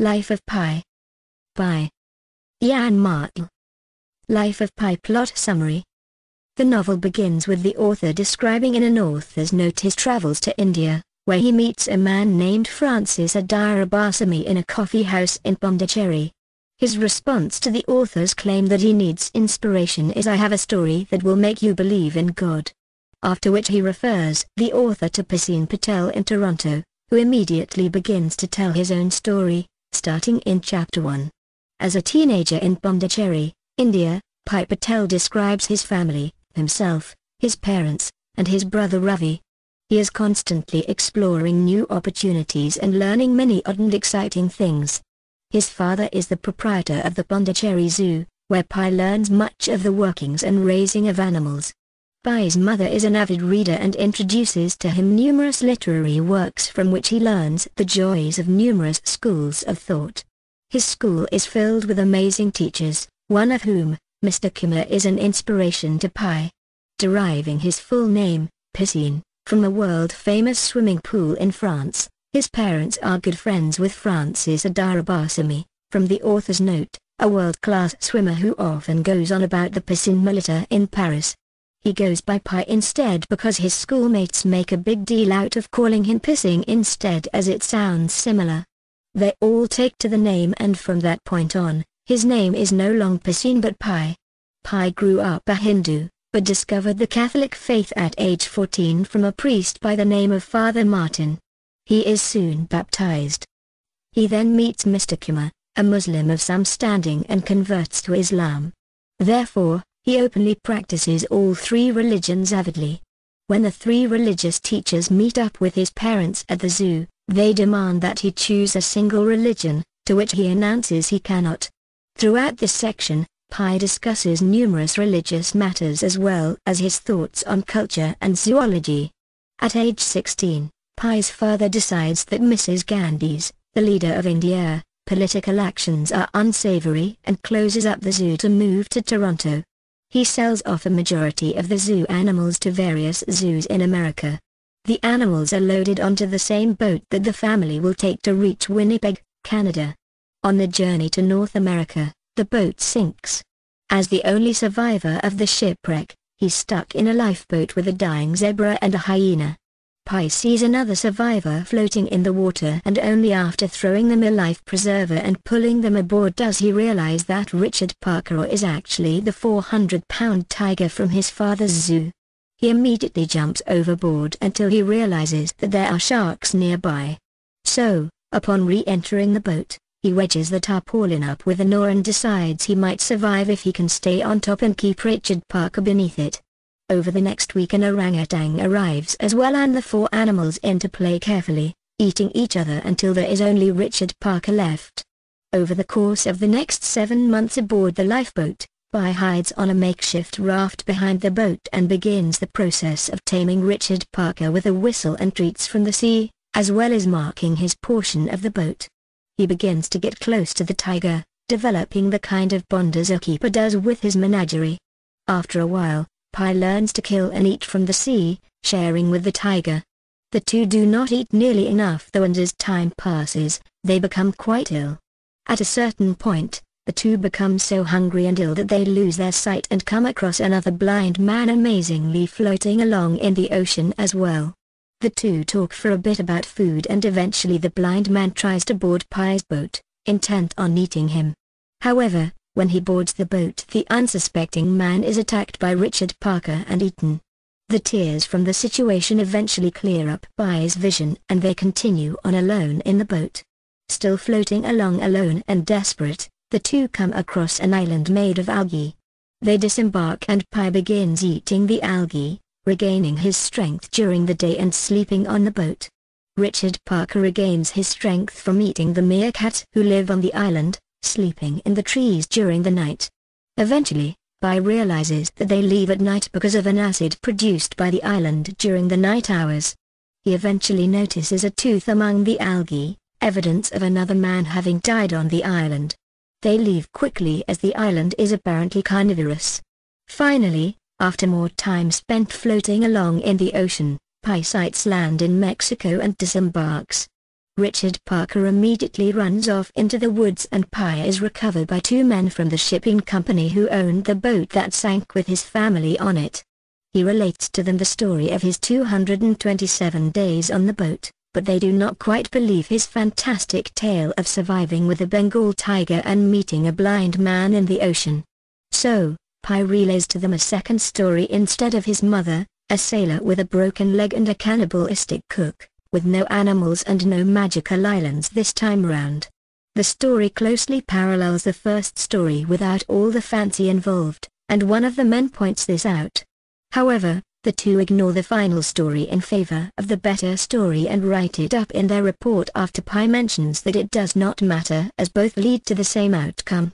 Life of Pi. By Yann Martel. Life of Pi plot summary. The novel begins with the author describing in an author's note his travels to India, where he meets a man named Francis Adirabasami in a coffee house in Pondicherry. His response to the author's claim that he needs inspiration is, "I have a story that will make you believe in God." After which he refers the author to Prasin Patel in Toronto, who immediately begins to tell his own story, starting in Chapter 1. As a teenager in Pondicherry, India, Pi Patel describes his family, himself, his parents, and his brother Ravi. He is constantly exploring new opportunities and learning many odd and exciting things. His father is the proprietor of the Pondicherry Zoo, where Pi learns much of the workings and raising of animals. Pi's mother is an avid reader and introduces to him numerous literary works from which he learns the joys of numerous schools of thought. His school is filled with amazing teachers, one of whom, Mr. Kumar, is an inspiration to Pi. Deriving his full name, Piscine, from a world-famous swimming pool in France, his parents are good friends with Francis Adirabasami, from the author's note, a world-class swimmer who often goes on about the Piscine Militaire in Paris. He goes by Pi instead because his schoolmates make a big deal out of calling him Pissing instead, as it sounds similar. They all take to the name, and from that point on, his name is no longer Piscine but Pi. Pi grew up a Hindu, but discovered the Catholic faith at age 14 from a priest by the name of Father Martin. He is soon baptized. He then meets Mr. Kumar, a Muslim of some standing, and converts to Islam. Therefore, he openly practices all three religions avidly. When the three religious teachers meet up with his parents at the zoo, they demand that he choose a single religion, to which he announces he cannot. Throughout this section, Pi discusses numerous religious matters as well as his thoughts on culture and zoology. At age 16, Pi's father decides that Mrs. Gandhi's, the leader of India, political actions are unsavory and closes up the zoo to move to Toronto. He sells off a majority of the zoo animals to various zoos in America. The animals are loaded onto the same boat that the family will take to reach Winnipeg, Canada. On the journey to North America, the boat sinks. As the only survivor of the shipwreck, he's stuck in a lifeboat with a dying zebra and a hyena. Pi sees another survivor floating in the water, and only after throwing them a life preserver and pulling them aboard does he realize that Richard Parker is actually the 400-pound tiger from his father's zoo. He immediately jumps overboard until he realizes that there are sharks nearby. So, upon re-entering the boat, he wedges the tarpaulin up with an oar and decides he might survive if he can stay on top and keep Richard Parker beneath it. Over the next week an orangutan arrives as well, and the four animals interplay carefully, eating each other until there is only Richard Parker left. Over the course of the next 7 months aboard the lifeboat, Pi hides on a makeshift raft behind the boat and begins the process of taming Richard Parker with a whistle and treats from the sea, as well as marking his portion of the boat. He begins to get close to the tiger, developing the kind of bond a zookeeper does with his menagerie. After a while, Pi learns to kill and eat from the sea, sharing with the tiger. The two do not eat nearly enough though, and as time passes, they become quite ill. At a certain point, the two become so hungry and ill that they lose their sight and come across another blind man amazingly floating along in the ocean as well. The two talk for a bit about food, and eventually the blind man tries to board Pi's boat, intent on eating him. However, when he boards the boat, the unsuspecting man is attacked by Richard Parker and eaten. The tears from the situation eventually clear up Pi's vision, and they continue on alone in the boat. Still floating along alone and desperate, the two come across an island made of algae. They disembark and Pi begins eating the algae, regaining his strength during the day and sleeping on the boat. Richard Parker regains his strength from eating the meerkats who live on the island, sleeping in the trees during the night. Eventually, Pi realizes that they leave at night because of an acid produced by the island during the night hours. He eventually notices a tooth among the algae, evidence of another man having died on the island. They leave quickly as the island is apparently carnivorous. Finally, after more time spent floating along in the ocean, Pi sights land in Mexico and disembarks. Richard Parker immediately runs off into the woods and Pi is recovered by two men from the shipping company who owned the boat that sank with his family on it. He relates to them the story of his 227 days on the boat, but they do not quite believe his fantastic tale of surviving with a Bengal tiger and meeting a blind man in the ocean. So, Pi relays to them a second story instead of his mother, a sailor with a broken leg and a cannibalistic cook, with no animals and no magical islands this time round. The story closely parallels the first story without all the fancy involved, and one of the men points this out. However, the two ignore the final story in favor of the better story and write it up in their report after Pi mentions that it does not matter as both lead to the same outcome.